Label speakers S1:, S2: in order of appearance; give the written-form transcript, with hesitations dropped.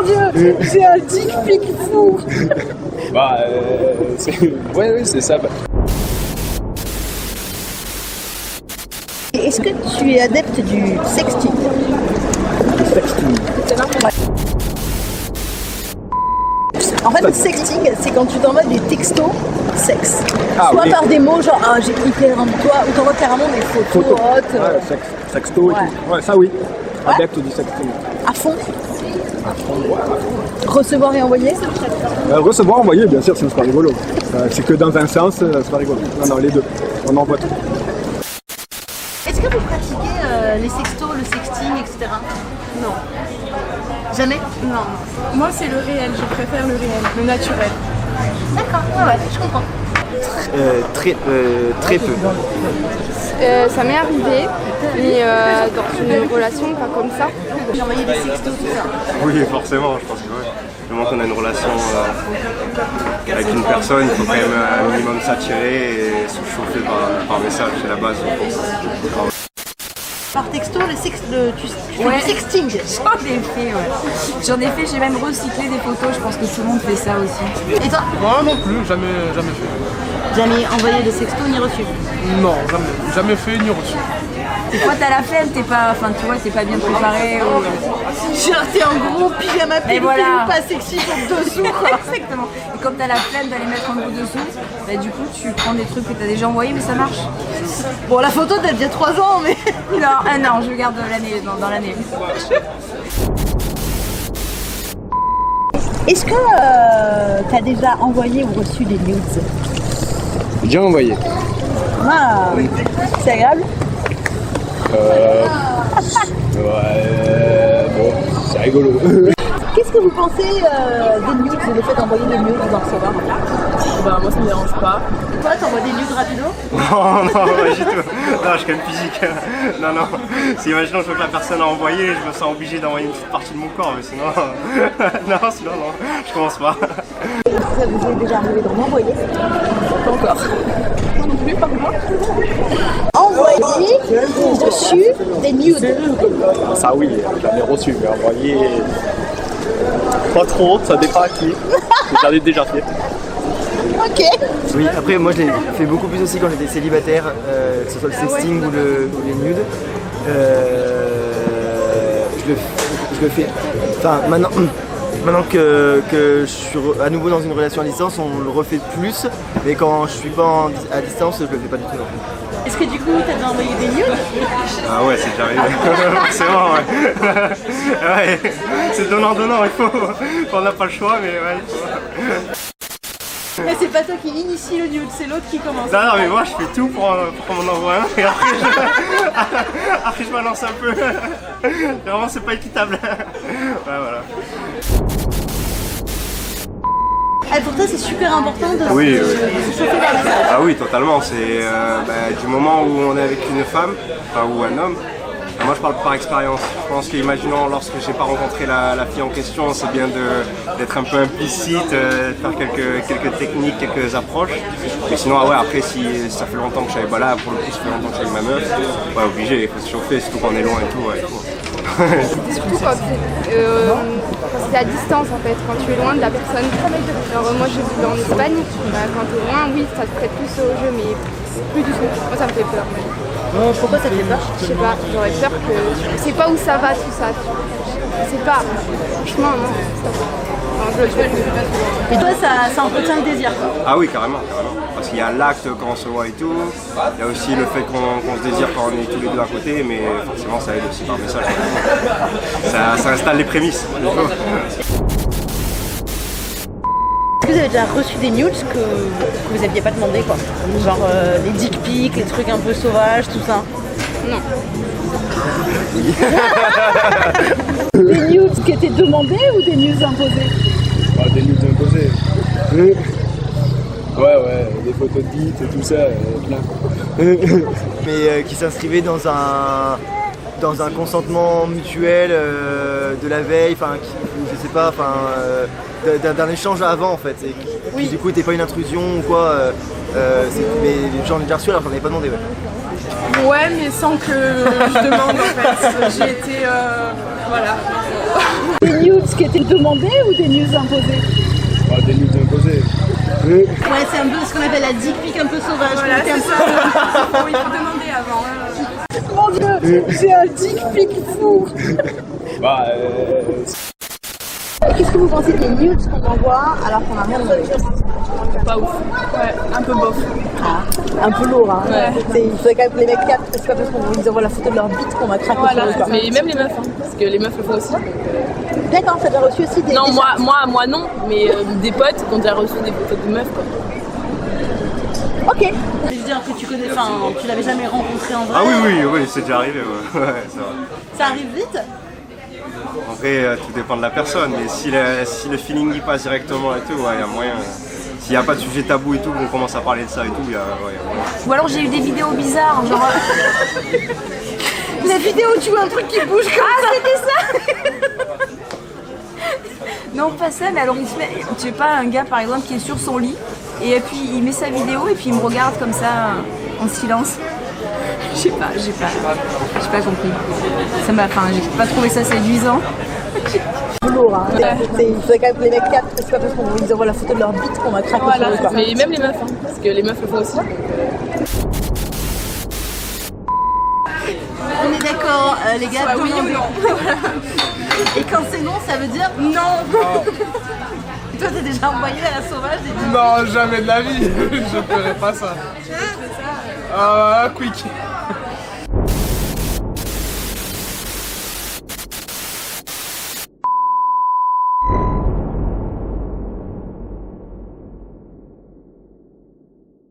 S1: Dieu, j'ai un dick pic fou.
S2: Bah, ouais, c'est ça. Bah.
S1: Est-ce que tu es adepte du sexting? En fait, le sexting, c'est quand tu t'envoies des textos sexe. Soit oui. Par des mots genre ah, j'ai cliqué en toi, ou t'envoies carrément des photos hautes.
S2: Ouais, sexto et tout. Ouais, ça oui. Adepte du sexting.
S1: À fond.
S2: À fond, ouais.
S1: Recevoir et envoyer
S2: recevoir, envoyer, bien sûr, c'est pas rigolo. C'est que dans un sens, c'est pas rigolo. Non, les deux. On envoie tout.
S1: Est-ce que vous pratiquez les sextos, le sexting, etc.
S3: Non.
S1: Jamais?
S3: Non. Moi, c'est le réel. Je préfère le réel, le naturel.
S1: D'accord, ouais, je comprends.
S4: Très peu.
S3: Ça m'est arrivé, mais dans une relation pas comme ça.
S1: J'ai envoyé des sextos, tout ça.
S5: Oui, forcément, je pense que oui. Du moment qu'on a une relation avec une personne, il faut quand même un minimum s'attirer et se chauffer par message, c'est la base.
S1: Par texto, le sexting.
S6: J'en ai fait, j'ai même recyclé des photos, je pense que tout le monde fait ça aussi.
S1: Et toi?
S7: Moi non plus, jamais fait.
S1: Jamais envoyé de sexto ni reçu?
S7: Non, jamais fait ni reçu.
S6: Des fois t'as la flemme, t'es pas bien préparé.
S1: Genre t'es en gros pyjama pilou,
S6: voilà.
S1: Pas sexy pour dessous quoi.
S6: Exactement. Et comme t'as la flemme d'aller mettre en gros dessous, bah du coup tu prends des trucs que t'as déjà envoyés mais ça marche.
S1: Bon la photo date d'il y a 3 ans mais...
S6: Non, je garde l'année dans l'année.
S1: Est-ce que t'as déjà envoyé ou reçu des nudes?
S2: Déjà envoyé.
S1: Ah, oui. C'est agréable?
S2: Ouais, bon, c'est rigolo.
S1: Qu'est-ce que vous pensez des nudes, le fait d'envoyer des nudes ou d'en recevoir?
S3: Bah, moi, ça me dérange pas.
S1: Toi, t'envoies des nudes rapido?
S5: Non, pas du tout. Non, je suis quand même physique. Non. Si imaginons que la personne a envoyé, je me sens obligé d'envoyer une petite partie de mon corps, mais sinon... non, je commence pas.
S1: Ça vous est déjà arrivé d'en envoyer?
S3: Pas encore. Non plus, pas moi.
S1: Envoyer ou reçu des nudes?
S2: Ça oui, j'en ai reçu, mais envoyé... Pas trop, ça dépend à qui. J'en ai déjà fait.
S1: Ok.
S4: Oui, après moi je l'ai fait beaucoup plus aussi quand j'étais célibataire, que ce soit le sexting ou les nudes. Je le fais. Enfin maintenant que je suis à nouveau dans une relation à distance, on le refait plus, mais quand je suis pas à distance, je le fais pas du tout non plus.
S1: Est-ce que du coup t'as déjà envoyé des nudes?
S5: Ah ouais, c'est déjà arrivé. Forcément, ouais. Ouais, c'est donnant, il faut. On n'a pas le choix, mais ouais, il faut.
S1: Mais c'est pas toi qui initie le nude, c'est l'autre qui commence.
S5: Non, mais moi je fais tout pour qu'on m'en envoie un et après je balance un peu. Vraiment, c'est pas équitable. Ouais, voilà.
S1: Pour toi, c'est super important de se chauffer par message.
S5: Ah oui, totalement. C'est du moment où on est avec une femme, enfin, ou un homme. Moi je parle par expérience. Je pense qu'imaginons lorsque j'ai pas rencontré la fille en question, c'est bien d'être un peu implicite, de faire quelques techniques, quelques approches. Mais sinon après si ça fait longtemps que je savais pas là, pour le coup ça fait longtemps que je suis avec ma meuf, ouais, obligé, il faut se chauffer, surtout quand on est loin et tout. Ouais,
S3: Surtout quand c'est à distance en fait, quand tu es loin de la personne. Genre moi j'ai vécu en Espagne, quand tu es loin, oui ça te prête plus au jeu mais plus du tout. Moi ça me fait peur.
S1: Pourquoi ça te fait peur?
S3: Je sais pas, j'aurais peur que je sais pas où ça va tout ça. Je sais pas, franchement non. Non, je le fais.
S1: Et toi ça entretient le désir quoi?
S5: Ah oui, carrément. Parce qu'il y a l'acte quand on se voit et tout, il y a aussi le fait qu'on se désire quand on est tous les deux à côté, mais forcément ça aide aussi par message. Ça installe les prémices.
S1: Est-ce que vous avez déjà reçu des nudes que vous n'aviez pas demandé quoi? Genre les dick pics, les trucs un peu sauvages, tout ça?
S3: Non.
S1: Des nudes qui étaient demandés ou des nudes imposées?
S2: Ah, des nudes imposées. Ouais, des photos de bite et tout ça, plein.
S4: Mais qui s'inscrivait dans un consentement mutuel de la veille, enfin je sais pas, d'un échange avant en fait, et qui du coup n'était pas une intrusion ou quoi, mais j'en ai déjà reçu alors j'en avais pas demandé.
S3: Ouais, mais sans que je demande en fait. J'ai été voilà.
S1: Des nudes qui étaient demandés ou des nudes imposés?
S2: Des nudes imposées.
S1: Ouais, c'est un peu ce qu'on appelle la dick pic un peu sauvage.
S6: Voilà, c'est ça. Il faut demander avant.
S1: Mon Dieu, j'ai un dick pic fou. Qu'est-ce que vous pensez des nudes qu'on envoie alors qu'on n'a rien demandé?
S3: Pas ouf. Ouais, un peu bof.
S1: Un peu lourd, hein.
S3: Ouais.
S1: Il faudrait quand même que les mecs captent, parce que c'est pas parce qu'ils envoient la photo de leur bite qu'on va craquer sur
S3: Voilà,
S1: le corps.
S3: mais même les meufs, hein, parce que les meufs le font aussi.
S1: D'accord, t'as déjà reçu aussi des...
S3: Non,
S1: des
S3: moi non, mais des potes qui ont déjà reçu des photos de meufs, quoi.
S1: Ok. Je veux dire que tu connais, enfin, tu l'avais jamais rencontré en vrai.
S5: Ah oui, c'est déjà arrivé, ouais. Ouais, c'est vrai.
S1: Ça arrive vite?
S5: En vrai, tout dépend de la personne, mais si le feeling y passe directement et tout, ouais, il y a moyen. S'il n'y a pas de sujet tabou et tout, qu'on commence à parler de ça et tout, il y a moyen.
S6: Ou alors j'ai eu des vidéos bizarres, genre.
S1: La vidéo où tu vois un truc qui bouge comme ça.
S6: C'était ça. Non, pas ça, mais alors il se met. Tu sais pas, un gars par exemple qui est sur son lit, et puis il met sa vidéo et puis il me regarde comme ça en silence. J'ai pas compris. Ça m'a, enfin, j'ai pas trouvé ça séduisant.
S1: Lourd, hein. Il faudrait quand même que les mecs captent, parce que c'est pas parce qu'ils envoient la photo de leur bite qu'on va craquer sur le corps.
S3: Mais même les meufs, hein, parce que les meufs le font aussi.
S1: On est d'accord, les gars,
S3: oui ou non.
S1: Et quand c'est non, ça veut dire non. Toi, t'es déjà envoyé à la sauvage des dick
S7: Non, jamais de la vie. Je ferais pas ça. Quick.